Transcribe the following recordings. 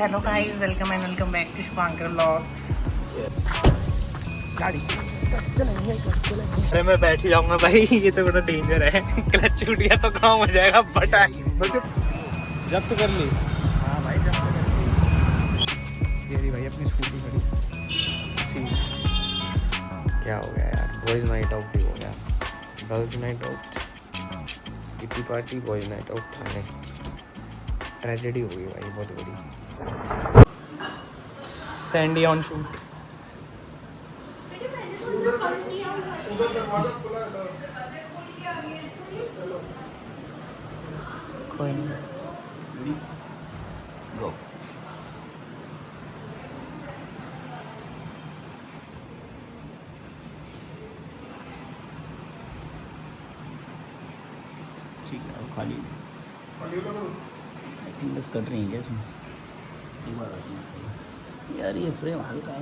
Hello guys, welcome back to Shubhankar vlogs. गाड़ी अरे मैं बैठ ही जाऊंगा भाई, ये तो बड़ा डेंजर है। क्लच छूट गया तो काम हो जाएगा बटा। जब्त कर ली। हाँ भाई जब्त कर ली। ये भाई अपनी स्कूटी खड़ी। क्या हो गया यार, बॉयज नाइट आउट ही हो गया। Girls night out, kitty party, boys night out थाने। ट्रेजेडी हो गई भाई बहुत बड़ी। Sandy on shoot. कोई नहीं, गो। ठीक है, अब खाली आई थिंक बस कट रही है क्या इसमें? एक बार रखना यार, ये फ्रेम हल्का है।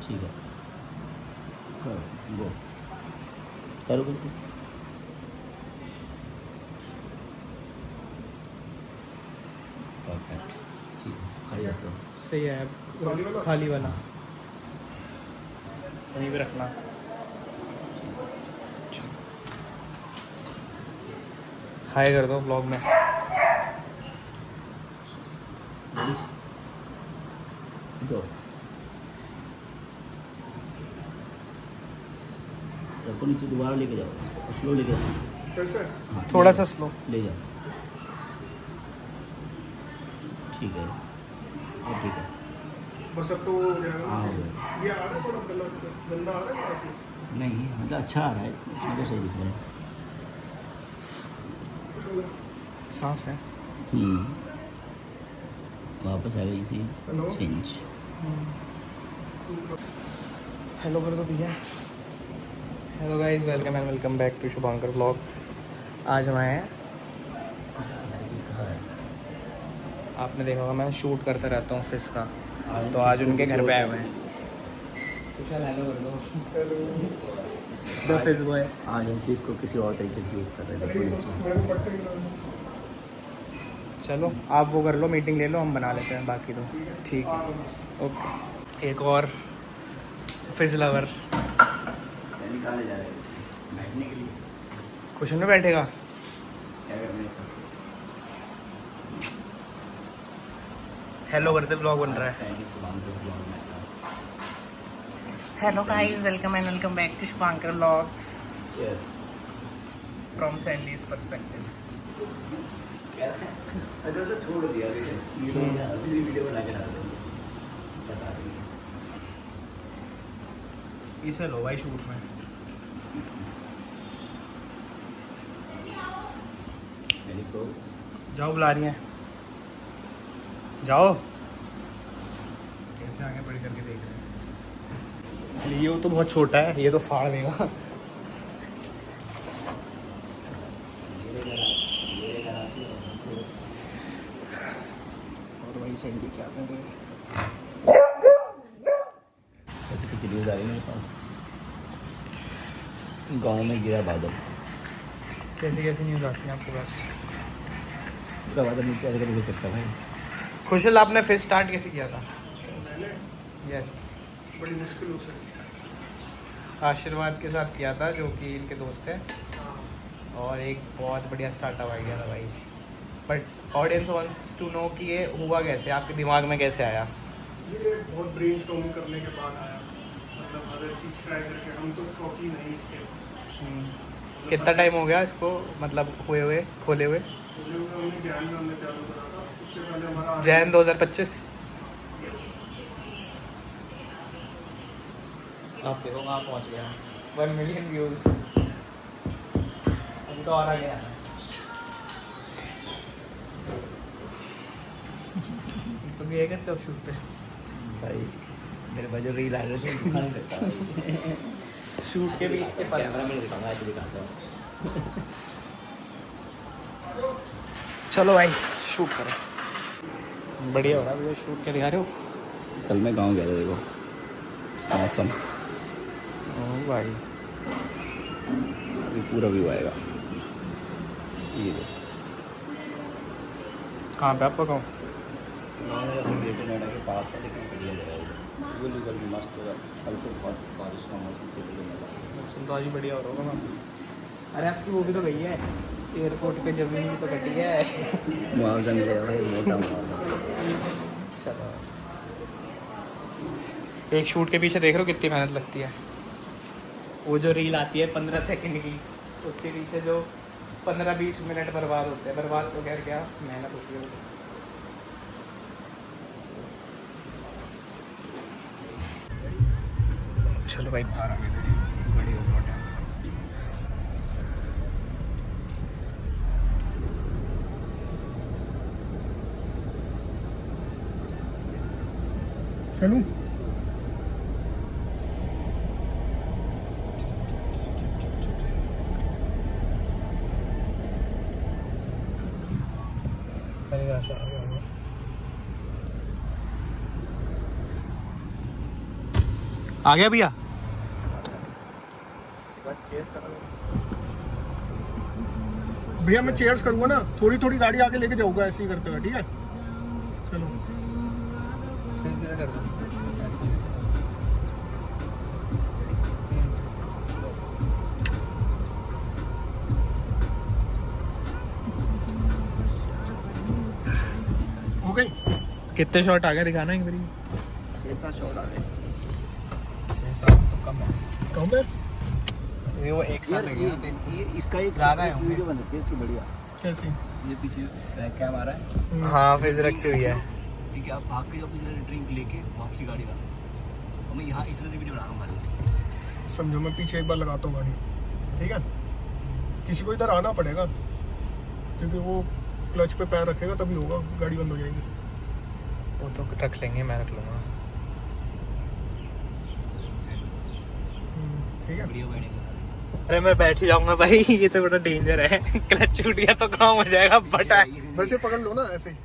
ठीक है, गो करो बिल्कुल। परफेक्ट, ठीक है, खाली रखो। सही है, खाली वाला वहीं पे रखना। हाय कर दो ब्लॉग में। गो रखो, नीचे दोबारा लेके जाओ इसको, स्लो लेके जाओ। हाँ, थोड़ा सा स्लो ले जाओ। ठीक है, अब ठीक है बस। अब तो हो जाएगा। हाँ, हो गया। ये आ रहा है थोड़ा गंदा आ रहा है काफी। नहीं मतलब अच्छा आ रहा है, इसमें तो सही दिख रहा है। साफ है। वापस आएगा इसी चेंज। हेलो कर दो भैया। Hello guys, welcome back to Shubhankar vlogs. आज हम आए हैं, आपने देखा होगा मैं शूट करता रहता हूँ ऑफिस का, तो आज उनके घर पे आए हुए हैं। कुशल हेलो कर दो। The fish boy. आज हम फिश को किसी और तरीके से यूज़ कर रहे थे नीचे। चलो आप वो कर लो, मीटिंग ले लो, हम बना लेते हैं बाकी तो। ठीक है, ओके। एक और फिश लवर निकाले जा रहे हैं बैठने के लिए। कुशन में बैठेगा। क्या करना है इसका? हेलो करते व्लॉग बन रहा है। Hello guys, welcome back to Shubhankar vlogs from Sandy's perspective. अच्छा तो छोड़ दिया वीडियो बना के डाल देंगे, बता देंगे। इसे लो भाई शूट में। तो जाओ, बुला रही हैं, जाओ। कैसे आगे बढ़ करके देख रहे हैं। ये तो बहुत छोटा है, ये तो फाड़ देगा। और वही सैंडी क्या करें। ऐसे किसी न्यूज़ आ रही है मेरे पास, गांव में गिरा बादल। कैसी कैसी न्यूज़ आती है आपके पास? पूरा बादल नीचे आकर गिर सकता भाई। खुशल, आपने फिश स्टार्ट कैसे किया था? मैंने यस, बड़ी मुश्किलों से। आशीर्वाद के साथ किया था, जो कि इनके दोस्त हैं, और एक बहुत बढ़िया स्टार्टअप आ गया था भाई। But audience wants to know कि ये हुआ कैसे, आपके दिमाग में कैसे आया? ये बहुत ब्रेनस्टॉर्मिंग करने के बाद आया। मतलब हर एक चीज़ ट्राई करके, हम तो शौकीन नहीं इसके। कितना टाइम हो गया इसको, मतलब खोले हुए? हमने जैन में हमने चालू करा था, उससे पहले हमारा जैन 2025। आप देखो कहाँ पहुँच गया, 1 मिलियन व्यूज़। हम तो और आ गया। तुम ये करते हो शूट पे भाई मेरे पास जो रील आ रहे थे दिखाने लगता है। शूट के बीच के पल। कैमरा में दिखाऊंगा, ऐसे दिखाता हूँ। चलो भाई शूट करो। बढ़िया हो रहा है भैया, शूट क्या दिखा रहे हो? कल मैं गांव गया था, देखो मौसम। ओ भाई, अभी पूरा व्यू आएगा, ये देखो। कहाँ पे आपका गाँव? ग्रेटर नोएडा के पास है, लेकिन बढ़िया जगह है। बिल्कुल भी मस्त होगा। कल तो बहुत बारिश का मौसम के लिए मजा आएगा। मौसम तो आज ही बढ़िया हो रहा होगा। अरे आपकी वो भी तो गई है, एयरपोर्ट पे जमीन भी तो कटी है। मुआवजा मिलेगा भाई, मोटा मुआवजा। चलो, एक शूट के पीछे देख रहे हो कितनी मेहनत लगती है। वो जो रील आती है 15 सेकंड की, उसके पीछे जो 15-20 मिनट बर्बाद होते हैं। बर्बाद तो खैर क्या, मेहनत होती है वो। चलो भाई बाहर आ गए, बड़ी हो गया। चलूं? आ गया भैया। भैया मैं चेयर्स करूँगा ना, थोड़ी थोड़ी गाड़ी आगे लेके जाऊँगा, ऐसे ही करते हुए, ठीक है? चलो फिर सीधा कर दो ऐसे। हो गई? कितने शॉट आ गए दिखाना एक बारी। 6-7 शॉट आ गए। 6-7 तो कम है। कम है? ये वो एक साल लगे ना, ये इसका एक ज़्यादा है होंगे। वीडियो बनती है इसकी बढ़िया। कैसी? ये पीछे बैक कैम आ रहा है, हाँ फिर रखी हुई है। ठीक है? आप भाग के जाओ, पीछे ड्रिंक लेके वापसी गाड़ी का, और मैं यहाँ इस वजह से वीडियो बना रहा हूँ खाली। समझो मैं पीछे एक बार लगाता हूँ गाड़ी, ठीक है? किसी को इधर आना पड़ेगा, क्योंकि वो क्लच पे पैर रखेगा तभी होगा, गाड़ी बंद हो जाएगी। वो तो रख लेंगे, मैं रख लूँगा। ठीक है? वीडियो बैठेगा। अरे मैं बैठ ही जाऊंगा भाई, ये तो बड़ा डेंजर है। क्लच छूट गया तो काम हो जाएगा बटा। वैसे पकड़ लो ना ऐसे ही,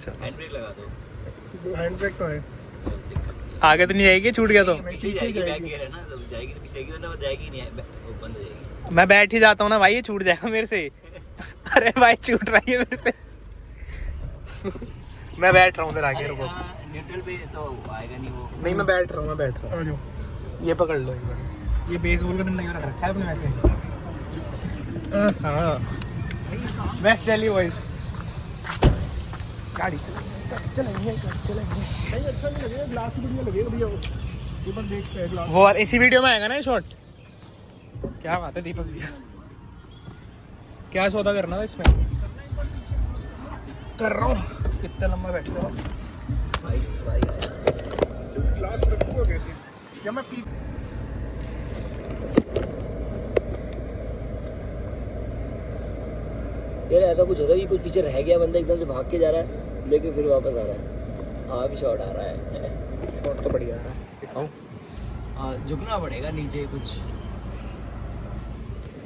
चलो हैंड ब्रेक लगा दो। हैंड ब्रेक तो है। आगे तो नहीं जाएगी, छूट गया तो। पीछे जाएगी, बैक गियर है ना, तो जाएगी तो पीछे जाएगी, वरना वो जाएगी नहीं, वो बंद हो जाएगी। मैं बैठ ही जाता हूँ ना भाई, ये छूट जाएगा मेरे से। अरे भाई छूट रही है मेरे से। मैं बैठ रहा हूँ उधर आगे, रुको। न्यूट्रल पे तो आएगा नहीं वो। नहीं मैं बैठ रहा हूँ, आ जाओ। ये पकड़ लो एक बार। ये बेसबॉल का डंडा क्यों रख रखा है अपने वैसे? हाँ वेस्ट दिल्ली बॉयज। गाड़ी चलेंगे। नहीं अच्छा नहीं लगेगा, ग्लास ही बढ़िया लगेगा भैया। वो ये बार देखते हैं ग्लास। वो और इसी वीडियो में आएगा ना ये शॉट। क्या बात है दीपक भैया, क्या सौदा करना था इसमें? कर रहा हूँ। कितना लंबा बैठते हो? ग्लास रखूंगा कैसे? या मैं पी यार ऐसा कुछ होता है कि कुछ पीछे रह गया, बंदा एकदम से भाग के जा रहा है, लेकिन फिर वापस आ रहा है। हाँ भी शॉट आ रहा है। शॉट तो बढ़िया है, दिखाऊं? हाँ झुकना पड़ेगा नीचे कुछ।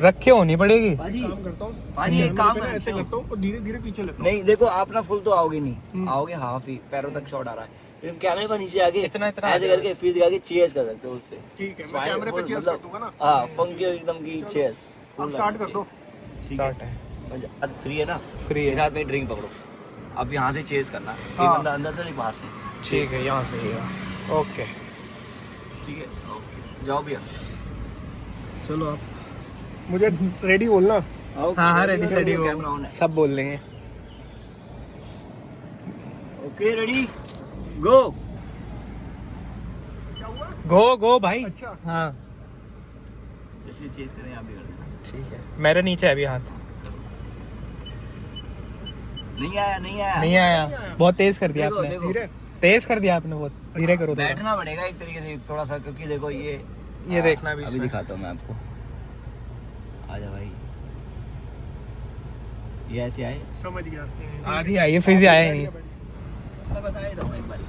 रखे होनी पड़ेगी। पाजी काम करता हूँ, पाजी एक काम ऐसे करता हूँ और धीरे धीरे पीछे लगता हूँ। नहीं देखो, आप ना फुल तो आओगे नहीं, आओगे हाफ ही, पैरों तक शॉट आ रहा है। लेकिन कैमरे पर नीचे आगे इतना ऐसे करके फिर दिखा के चेयर्स कर सकते हो उससे। ठीक है, मैं कैमरे पे चेयर्स कर दूंगा ना। हाँ फंकी एकदम की चेयर्स। अब स्टार्ट कर दो। स्टार्ट है, अब फ्री है ना, फ्री है। साथ में ड्रिंक पकड़ो। अब यहाँ से चेस करना, एक हाँ। बंदा अंदर से एक बाहर से। ठीक है, यहाँ से ही है। ओके ठीक है, ओके जाओ भैया। चलो आप मुझे रेडी बोलना। हाँ रेडी सेडी हो, कैमरा ऑन है। सब बोल देंगे। ओके रेडी गो। क्या हुआ? गो भाई। अच्छा। हाँ जैसे चेस करें आप भी कर देना। ठीक है, मेरे नीचे है अभी हाथ। नहीं आया नहीं आया। बहुत तेज कर दिया देखो आपने। देखो धीरे। तेज कर दिया आपने, बहुत धीरे करो थोड़ा। बैठना पड़ेगा एक तरीके से थोड़ा सा, क्योंकि देखो ये देखना भी अभी इसमें। दिखाता हूँ मैं आपको। आजा भाई, ये ऐसे आए। समझ गया। आधी आई है, फिर से आया ही नहीं। मैं बता ही दूँ एक बारी।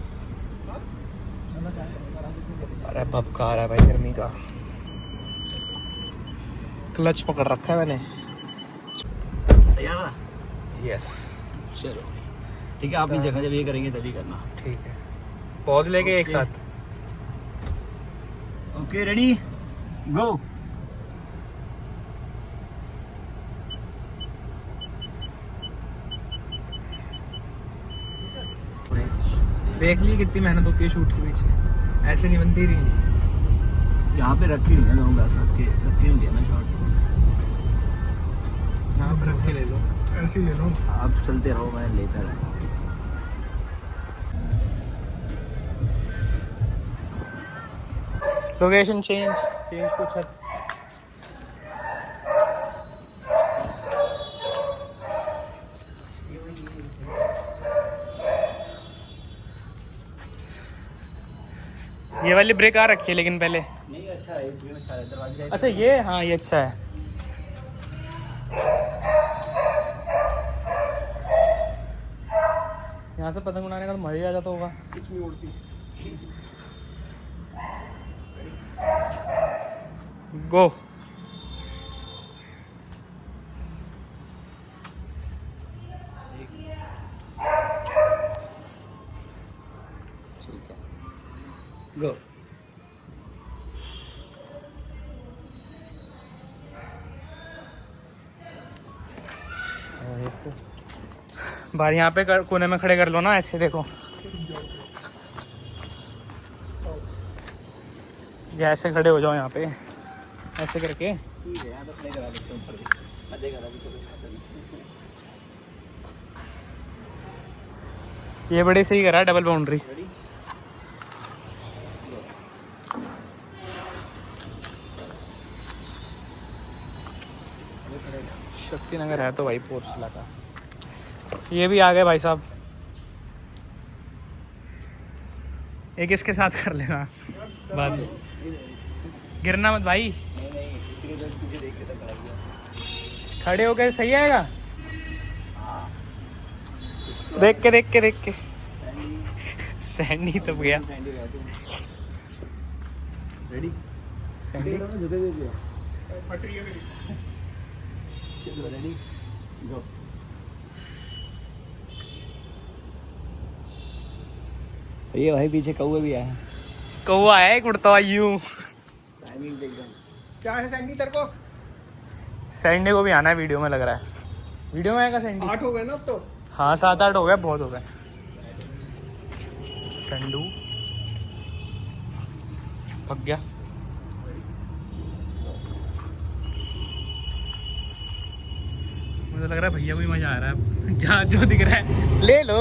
अरे बबका रहा है भाई गर्मी का। क्लच पकड़ रखा है मैंने। सही आ रहा? यस चलो ठीक है, आप अपनी जगह जब ये करेंगे तभी करना। ठीक है, पॉज लेके एक Okay. साथ। ओके रेडी गो। देख ली कितनी मेहनत होती है शूट के पीछे, ऐसे नहीं बनती रही। यहाँ पे रखी नहीं है लोग बस आपके रखी नहीं है ना शॉट, यहाँ पर रख के ले लो। ऐसे ही ले लो। आप चलते रहो, मैं लेकर आया। लोकेशन चेंज टू छत। ये वाली ब्रेक आ रखी है लेकिन पहले। नहीं अच्छा है, ये अच्छा है दरवाजे। अच्छा ये, हाँ ये अच्छा है। यहाँ से पतंग उड़ाने का तो मजा ही आ जाता होगा। कुछ नहीं उड़ती। गो। ठीक है, गो। बाहर यहाँ पे कोने में खड़े कर लो ना, ऐसे देखो, ये ऐसे खड़े हो जाओ यहाँ पे, ऐसे करके। ठीक है, यहाँ तो प्ले करा लेते हैं ऊपर भी, मजे करा भी चलो साथ में। ये बड़ी सही करा है, डबल बाउंड्री। रेडी, शक्तिनगर है तो भाई पोर्स इलाका। ये भी आ गए भाई साहब, एक इसके साथ कर लेना बाद में, गिरना मत भाई। नहीं नहीं, किसी के जस्ट पीछे देख के तक करा दिया। खड़े होकर सही आएगा, देख के सैंडी तो गया। रेडी, सैंडी जुटे दे दिया। फट रही है मेरी। चलो रेडी, गो। सही है भाई, पीछे कौवे भी आए हैं। कौआ है एक उड़ता हुआ यूं। टाइमिंग पे एकदम। क्या है सैंडी तेरे को? सैंडी को भी आना है, वीडियो में लग रहा है। वीडियो में आएगा सैंडी? 8 हो गए ना अब तो। हाँ 7-8 हो गए, बहुत हो गए। संडू भग गया। मुझे लग रहा है भैया को भी मजा आ रहा है, जहाँ जो दिख रहा है ले लो।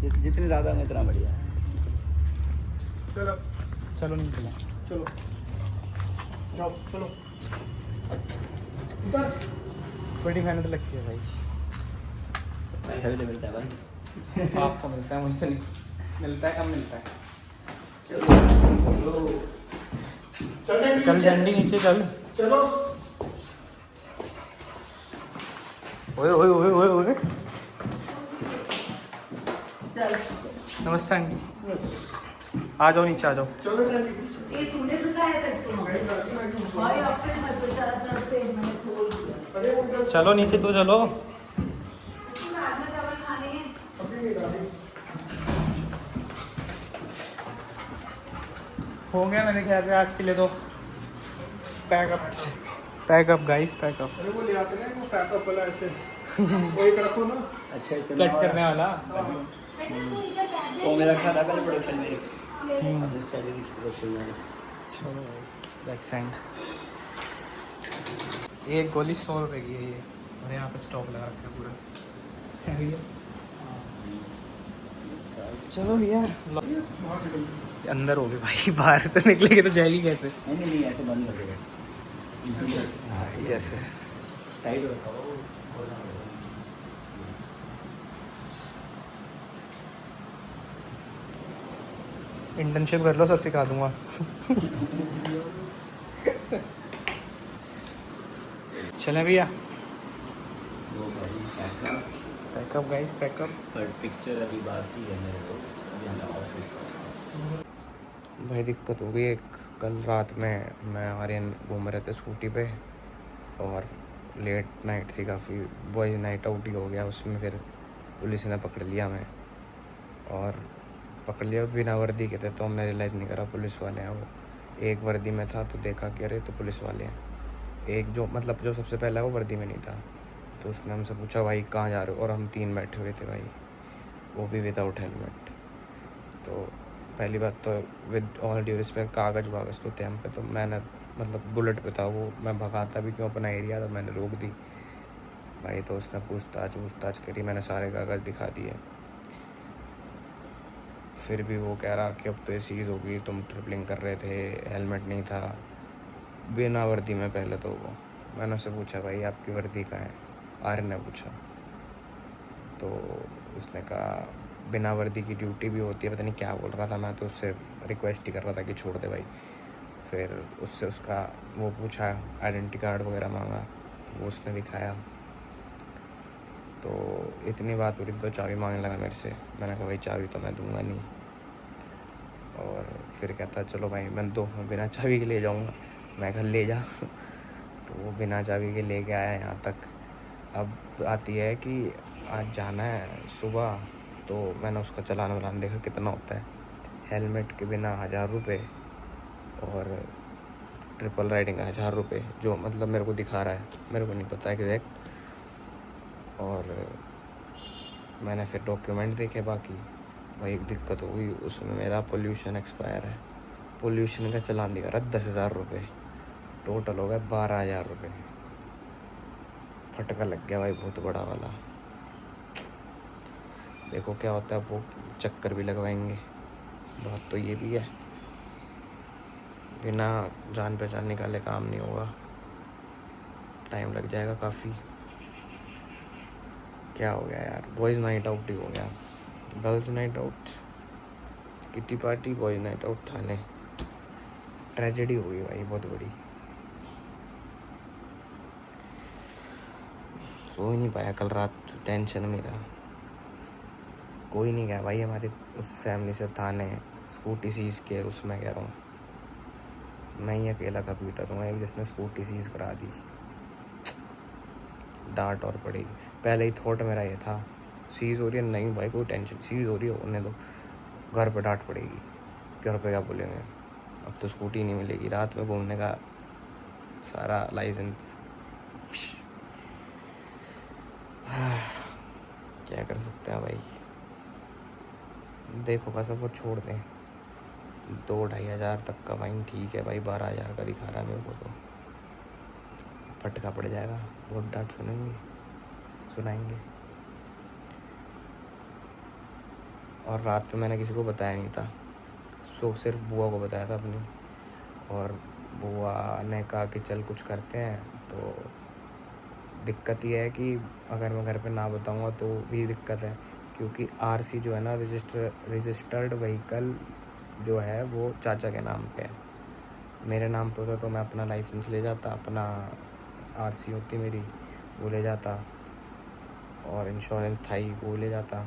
जितने ज्यादा में इतना बढ़िया। चलो चलो नहीं चला, चलो जाओ, चलो उधर। बड़ी मेहनत लगती है भाई। पैसा भी तो मिलता है भाई। आपको मिलता है, मुझसे नहीं मिलता है, कम मिलता है। चल झंडी नीचे चल। चलो ओए ओए ओए ओए ओए। नमस्ते आंटी, आ जाओ नीचे आ जाओ। चलो सैंडी। ये तूने बताया था इसको। भाई अपने मत बचा करते मैंने खोल दिया। अरे उधर चलो नीचे तो चलो। राजमा चावल खाने हैं। अपनी गाड़ी। हो गया मेरे ख्याल से आज के लिए तो। Pack up guys, pack up. अरे वो ले आते ना वो पैकअप वाला ऐसे। वो एक रखो ना। अच्छा इसे कट करने वाला। वो मेरा खा था पहले प्रोडक्शन में। अब इस चैनल की प्रोडक्शन में। चलो बैक साइड। एक गोली 100 रुपए की है ये, और यहाँ पे स्टॉक लगा रखा है पूरा। है भैया, चलो भैया अंदर हो गए भाई, बाहर तो निकलेंगे तो जाएगी कैसे? नहीं ऐसे बंद कर देगा। कैसे? टाइट रखा हो। इंटर्नशिप कर लो, सब सिखा दूंगा। चलें भैया, वो भाई पैकअप। Pack up guys, pack up. पर पिक्चर अभी बाकी है मेरे को, अभी हम ऑफिस। भाई दिक्कत हो गई एक, कल रात में मैं आर्यन घूम रहे थे स्कूटी पे, और लेट नाइट थी काफ़ी, बॉयज़ नाइट आउट ही हो गया उसमें। फिर पुलिस ने पकड़ लिया मैं, और पकड़ लिया बिना वर्दी के थे, तो हमने रियलाइज़ नहीं करा पुलिस वाले हैं वो। एक वर्दी में था तो देखा कि अरे तो पुलिस वाले हैं। एक जो मतलब जो सबसे पहला वो वर्दी में नहीं था, तो उसने हमसे पूछा भाई कहाँ जा रहे हो, और हम 3 बैठे हुए थे भाई, वो भी विदाउट हेलमेट। तो पहली बात तो विद ऑल ड्यू रिस्पेक्ट कागज़ वागज़ तो थे हम पे, तो मैंने मतलब बुलेट पे था वो, मैं भगाता भी क्यों अपना एरिया, तो मैंने रोक दी भाई। तो उसने पूछताछ करी, मैंने सारे कागज़ दिखा दिए। फिर भी वो कह रहा कि अब तो ये सीज़ होगी, तुम ट्रिपलिंग कर रहे थे, हेलमेट नहीं था, बिना वर्दी में। पहले तो वो मैंने उससे पूछा भाई आपकी वर्दी कहाँ है, आर्यन ने पूछा, तो उसने कहा बिना वर्दी की ड्यूटी भी होती है, पता नहीं क्या बोल रहा था। मैं तो उससे रिक्वेस्ट ही कर रहा था कि छोड़ दे भाई। फिर उससे उसका वो पूछा, आइडेंटिटी कार्ड वगैरह मांगा, वो उसने दिखाया। तो इतनी बात हो रही तो चाबी मांगने लगा मेरे से। मैंने कहा भाई चाबी तो मैं दूंगा नहीं। और फिर कहता चलो भाई मैं बिना चाबी के ले जाऊंगा। मैं कहा ले जा। तो वो बिना चाबी के लेके आया यहाँ तक। अब आती है कि आज जाना है सुबह, तो मैंने उसका चालान वालान देखा कितना होता है। हेलमेट के बिना 1000 रुपये और ट्रिपल राइडिंग का 1000 रुपये, जो मतलब मेरे को दिखा रहा है, मेरे को नहीं पता एग्जैक्ट। और मैंने फिर डॉक्यूमेंट देखे बाकी। भाई एक दिक्कत हो गई उसमें, मेरा पोल्यूशन एक्सपायर है, पोल्यूशन का चालान दिखा रहा 10,000 रुपये, टोटल हो गया 12,000 रुपये। फटका लग गया भाई बहुत बड़ा वाला। देखो क्या होता है, वो चक्कर भी लगवाएंगे। बात तो ये भी है, बिना जान पहचान निकाले काम नहीं होगा, टाइम लग जाएगा काफ़ी। क्या हो गया यार, बॉयज़ नाइट आउट ही हो गया, girls night out, kitty party, boys night out थाने। ट्रेजेडी हो गई भाई बहुत बड़ी। सो ही नहीं पाया कल रात, टेंशन में रहा। कोई नहीं गया भाई हमारी उस फैमिली से थाने, स्कूटी सीज के उसमें कह रहा हूँ, मैं ही अकेला कंप्यूटर हूँ एक जिसने स्कूटी सीज करा दी। डांट और पड़ी। पहले ही थॉट मेरा ये था सीज हो रही है, नहीं भाई कोई टेंशन, सीज हो रही है होने दो, घर पे डांट पड़ेगी, घर पे क्या बोलेंगे, अब तो स्कूटी नहीं मिलेगी, रात में घूमने का सारा लाइसेंस। क्या कर सकते हैं भाई, देखो बस अब वो छोड़ दें। 2-2.5 हज़ार तक का फाइन ठीक है भाई, 12,000 का दिखा रहा है मेरे को, तो फटका पड़ जाएगा, बहुत डांट सुनाएंगे। और रात में मैंने किसी को बताया नहीं था, सिर्फ बुआ को बताया था अपनी। और बुआ ने कहा कि चल कुछ करते हैं। तो दिक्कत ये है कि अगर मैं घर पे ना बताऊंगा तो भी दिक्कत है, क्योंकि आरसी जो है ना, रजिस्टर्ड व्हीकल जो है वो चाचा के नाम पे है। मेरे नाम पे होता तो मैं अपना लाइसेंस ले जाता, अपना आरसी होती मेरी वो ले जाता, और इंश्योरेंस था ही वो ले जाता।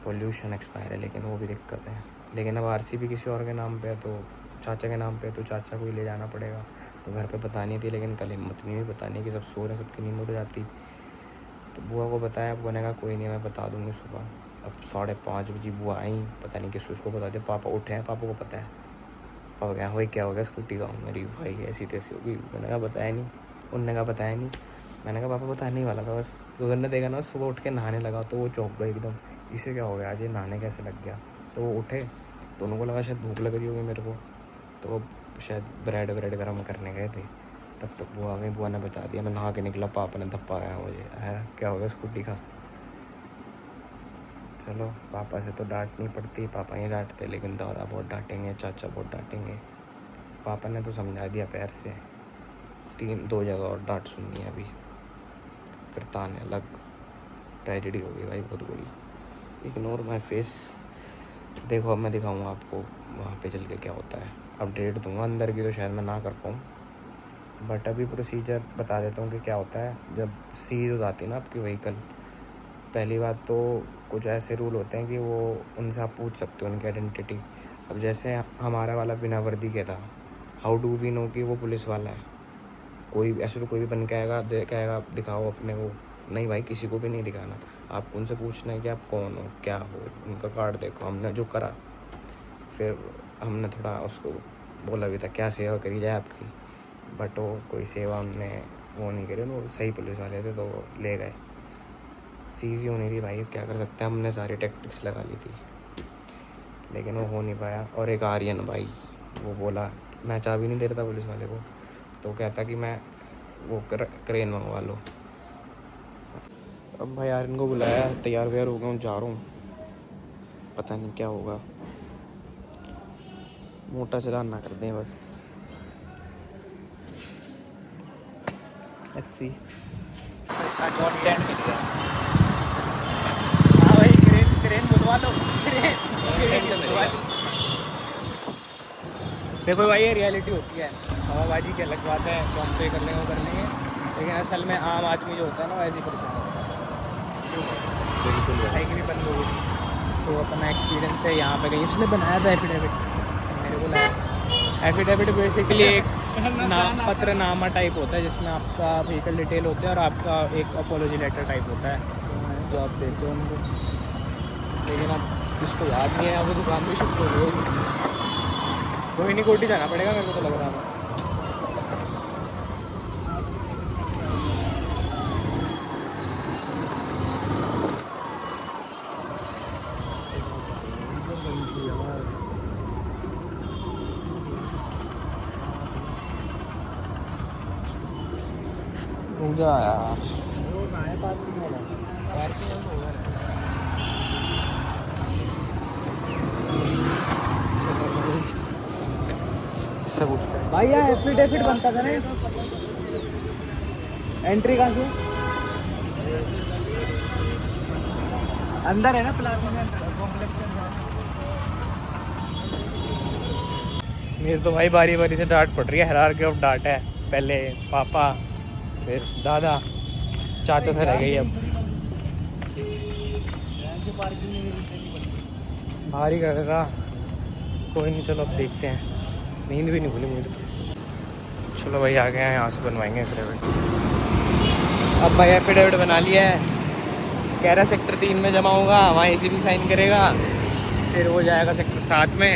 पोल्यूशन एक्सपायर है लेकिन वो भी दिक्कत है। लेकिन अब आरसी भी किसी और के नाम पे है, तो चाचा के नाम पे, तो चाचा को ही ले जाना पड़ेगा। तो घर पे बतानी थी, लेकिन कल हिम्मत नहीं हुई बताने की, सब सो रहे, सबकी नींद उड़ जाती। तो बुआ को बताया, बुआ ने कहा कोई नहीं मैं बता दूँगी सुबह। अब 5:30 बजे बुआ आई, पता नहीं किस उसको बता दिया, पापा उठे हैं, पापा को पता है। पापा क्या भाई क्या हो गया, स्कूटी का मेरी भाई ऐसी तैसी होगी। मैंने कहा बताया नहीं, उनने कहा बताया नहीं। मैंने कहा पापा बताने ही वाला था बस। तो उन्होंने देखा ना सुबह उठ के नहाने लगा, तो वो चौंक गए एकदम, इसे क्या हो गया आज, ये नहाने कैसे लग गया। तो वो उठे, तो उनको लगा शायद भूख लग रही होगी मेरे को, तो वो शायद ब्रेड गर्म करने गए थे। तब तक बुआ आ गई, बुआ ने बता दिया। मैं नहा के निकला, पापा ने धप्पा आया मुझे, है क्या हो गया स्कूटी का। चलो पापा से तो डांट नहीं पड़ती, पापा ही डांटते, लेकिन दादा बहुत डांटेंगे, चाचा बहुत डांटेंगे। पापा ने तो समझा दिया प्यार से, 2 जगह और डांट सुननी है अभी, फिर ताने अलग। ट्रेजेडी हो गई भाई बहुत बड़ी। Ignore my face. देखो अब मैं दिखाऊंगा आपको वहाँ पे चल के क्या होता है, अपडेट दूंगा अंदर की, तो शायद मैं ना कर पाऊँ, बट अभी प्रोसीजर बता देता हूँ कि क्या होता है जब सीज हो जाती है ना आपकी व्हीकल। पहली बात तो कुछ ऐसे रूल होते हैं कि वो उनसे आप पूछ सकते हो उनकी आइडेंटिटी। अब जैसे हमारा वाला बिना वर्दी के था, हाउ डू वी नो कि वो पुलिस वाला है। कोई ऐसे तो कोई भी बन के आएगा, कहेगा दिखाओ अपने वो, नहीं भाई किसी को भी नहीं दिखाना, आपको उनसे पूछना है कि आप कौन हो, क्या हो, उनका कार्ड देखो। हमने जो करा, फिर हमने थोड़ा उसको बोला भी था क्या सेवा करी जाए आपकी, बट वो कोई सेवा उनने वो नहीं करी, वो सही पुलिस वाले थे तो वो ले गए। सीज ही होनी थी भाई, क्या कर सकते हैं, हमने सारी टैक्टिक्स लगा ली थी। लेकिन वो हो नहीं पाया। और एक आर्यन भाई, वो बोला मैं चाबी नहीं दे रहा था पुलिस वाले को, तो कहता कि मैं वो क्रेन मंगवा लो। अब भाई आर्यन को बुलाया, तैयार व्यार हो गया हूँ, जा रहा हूँ, पता नहीं क्या होगा, मोटा चलान ना कर दें बस। Let's see. इसका जॉब लैंड मिल गया। हाँ भाई क्रेन बुलवा लो, क्रेन बुलवा लो। देखो भाई ये रियलिटी होती है, हवाबाजी की अलग बात है, तो हम पे कर लेंगे वो कर लेंगे, लेकिन असल में आम आदमी जो होता है ना वैसे ही परेशान होता है। बिल्कुल है कि नहीं बंद हो गई। तो अपना एक्सपीरियंस है यहाँ पे कहीं इसने बनाया था एफिडेविट, मेरे को लगा एफिडेविट बेसिकली एक पत्रनामा टाइप होता है जिसमें आपका व्हीकल डिटेल होता है और आपका एक अपॉलॉजी लेटर टाइप होता है जो आप देते हो उनको। लेकिन अब जिसको याद नहीं है अब दुकान भी शिफ्ट हो गई, कोई नहीं, कोटी जाना पड़ेगा मेरे को तो लग रहा है। पूजा यार, इससे पूछते हैं भाई यहाँ एफिडेविट बनता था ना, एंट्री कहाँ से अंदर है ना प्लाजा में, कॉम्प्लेक्स के अंदर। मेरे तो भाई बारी बारी से डांट पड़ रही है, हायरार्की ऑफ डांट है, पहले पापा फिर दादा चाचा से रह गई अब। भारी करेगा, कोई नहीं, चलो अब देखते हैं, नींद भी नहीं भूली मुझे। चलो भाई आ गए हैं, यहाँ से बनवाएंगे एफिडेविट। अब भाई एफिडेविट बना लिया है, कह रहा सेक्टर 3 में जमा होगा, वहाँ एसी भी साइन करेगा, फिर वो जाएगा सेक्टर 7 में,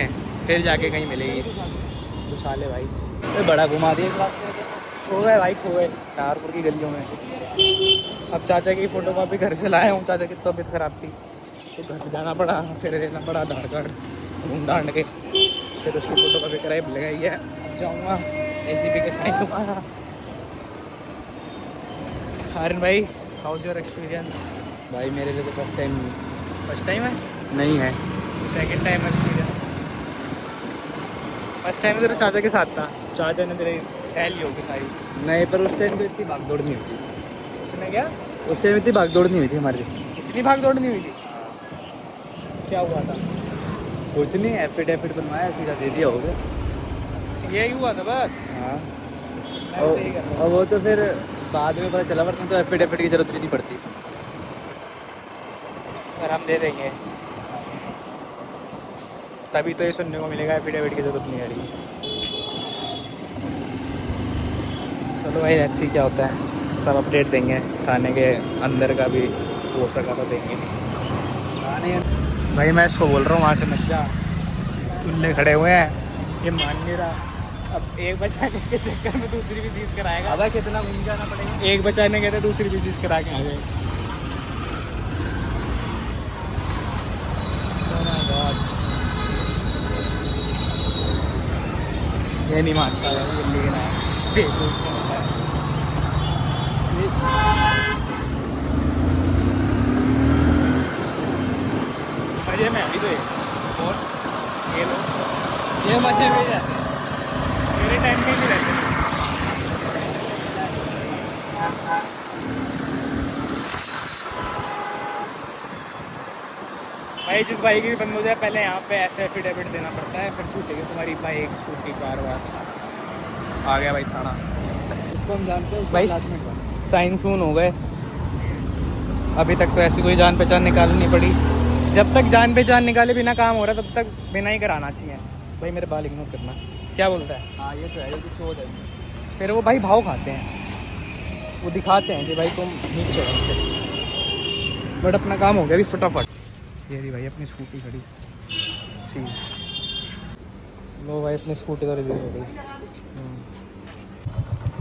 फिर जाके कहीं मिलेगी। तो साले भाई तो बड़ा घुमा दिए, खो गए भाई, खो गए नागपुर की गलियों में। अब चाचा की फ़ोटो कॉपी घर से लाया हूँ, चाचा की तबीयत खराब थी तो घर जाना पड़ा, फिर लेना पड़ा आधार कार्ड ढूंढ ढांड के, फिर उसकी फ़ोटो कॉपी कराई लगाई है। अब जाऊँगा एसीपी के साइन लूँगा। आर्यन भाई हाउस योर एक्सपीरियंस? भाई मेरे लिए तो फर्स्ट टाइम है नहीं है। Second time experience? First time तेरे चाचा के साथ था, चाचा ने तेरे फैल ली होगी सारी। नहीं, पर उस टाइम पे इतनी भागदौड़ नहीं हुई थी। उसने क्या? उस टाइम इतनी भागदौड़ नहीं हुई थी हमारी। इतनी भाग दौड़ नहीं हुई थी? क्या हुआ था? कुछ नहीं, एफिडेविट बनवाया, सीधा दे दिया होगा। यही हुआ था बस। हाँ, मैं भी यही कर रहा हूँ। और वो तो फिर बाद में पता चला, वरना तो एफिडेविट की जरूरत भी नहीं पड़ती। पर हम दे देंगे, तभी तो ये सुनने को मिलेगा एफिडेविट की जरूरत नहीं आ रही। चलो भाई लेट्स सी क्या होता है, सब अपडेट देंगे, थाने के अंदर का भी हो सका तो देंगे। भाई मैं इसको बोल रहा हूँ वहाँ से मत जा, उल्ले खड़े हुए हैं, ये मान नहीं रहा। अब एक बचाने के चक्कर में दूसरी भी चीज़ कराएगा। अब कितना घूम जाना पड़ेगा। एक बचाने गए थे, दूसरी भी चीज़ करा के आ गए। ये नहीं मानता है, ये लेना है, बेवकूफ होता है। मजे में अभी तो और ये लो, ये मजे में है। मेरे टाइम में भी रहते थे। भाई जिस बाइक भी बंद हो जाए पहले यहाँ पे ऐसे एफिडेविट देना पड़ता है, फिर छूटेगी तुम्हारी बाइक, स्कूटी, कार वार। आ गया भाई थाना। इसको हम जानते हैं, भाई साइन सून हो गए, अभी तक तो ऐसी कोई जान पहचान निकालनी नहीं पड़ी। जब तक जान पहचान निकाले बिना काम हो रहा तब तक बिना ही कराना चाहिए। भाई मेरे बाल इग्नोर करना, क्या बोलता है? हाँ ये तो है, ये कुछ हो जाएगी। फिर वो भाई भाव खाते हैं, वो दिखाते हैं कि भाई तुम नीचे हो हमसे, बट अपना काम हो गया अभी फटाफट। ये रही भाई अपनी स्कूटी खड़ी सीज। लो भाई अपनी स्कूटी तो रिलीज हो गई।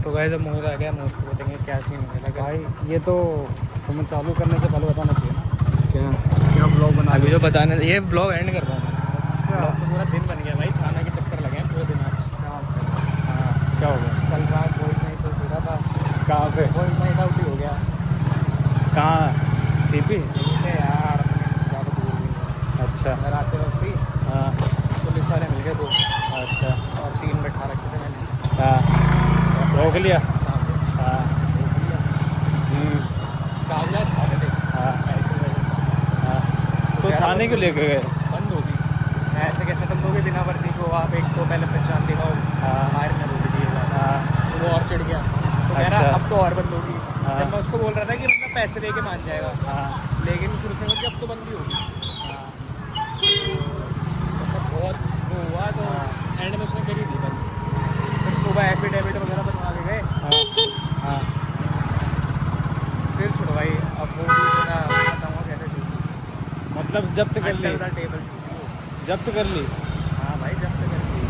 तो गाइस अब मोहित आ गया, मोहित को बताएंगे क्या सीन होगा। भाई ये तो तुम्हें चालू करने से पहले बताना चाहिए ना। क्या क्या ब्लॉग बना अभी जो बताने, ये ब्लॉग एंड कर रहा हूँ मैं। क्या हो गया? कल रात वही नहीं तो पूरा था, कहाँ पे? वही नाइट आउट ही हो गया। कहाँ? सीपी? अरे यार अपने ज़्यादा दूर नहीं। अच्छा। घर आते वक्त ही हाँ पुलिस वाले मिल गए 2 अच्छा। और 3 बैठा रखे थे मैंने। हाँ रोक लिया। हाँ रोक लिया, कागजात सारे थे। हाँ ऐसे वजह से हाँ। तो ग्यारह थाने क्यों बंद लेके गए? बंद होगी। ऐसे कैसे बंद होगी बिना वर्दी को? आप एक तो पहले पहचान दिखाओ, हाँ बाहर में रोक दिएगा, हाँ वो और चिढ़ गया तो कह रहा अच्छा। अब तो और बंद होगी। हाँ। जब मैं उसको बोल रहा था कि मतलब पैसे दे के मान जाएगा, हाँ लेकिन फिर उसने बोला कि अब तो बंद ही होगी। मतलब बहुत वो हुआ तो एंड में उसने करी दी बंद। फिर सुबह एफिडेविट वगैरह बनवा के गए, हाँ हाँ। फिर छुड़वाई। अब वो भी थोड़ा बताऊँगा कैसे छुड़ी। मतलब जब्त कर ली? अंडर द टेबल छुड़ी वो। जब्त कर ली? हाँ भाई जब तक कर ली।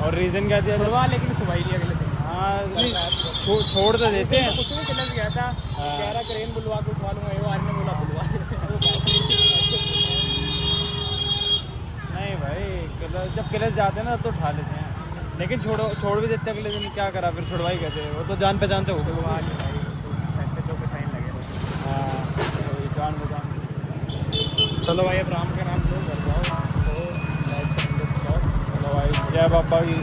और रीज़न क्या दिया? छुड़वा लेकिन सुबह ही अगले दिन। हाँ कल नहीं, रात को। छोड़ तो देते हैं। कुछ नहीं किलस गया था, कह रहा क्रेन बुलवा के उठवा लूँगा, वो आदमी ने बोला बुलवा। नहीं भाई जब किलस जाते हैं ना तब तो उठा लेते हैं, लेकिन छोड़ भी देते हैं अगले दिन। क्या करा फिर? छुड़वाई कहते हैं, वो तो जान पहचान से हो गए। बुलवा ले भाई, पैसे जो पे साइन लगे बस। हाँ वही जान पहचान। चलो भाई अब राम का नाम लो, घर जाओ, तो लाइट से चलो भाई जय बाबा की।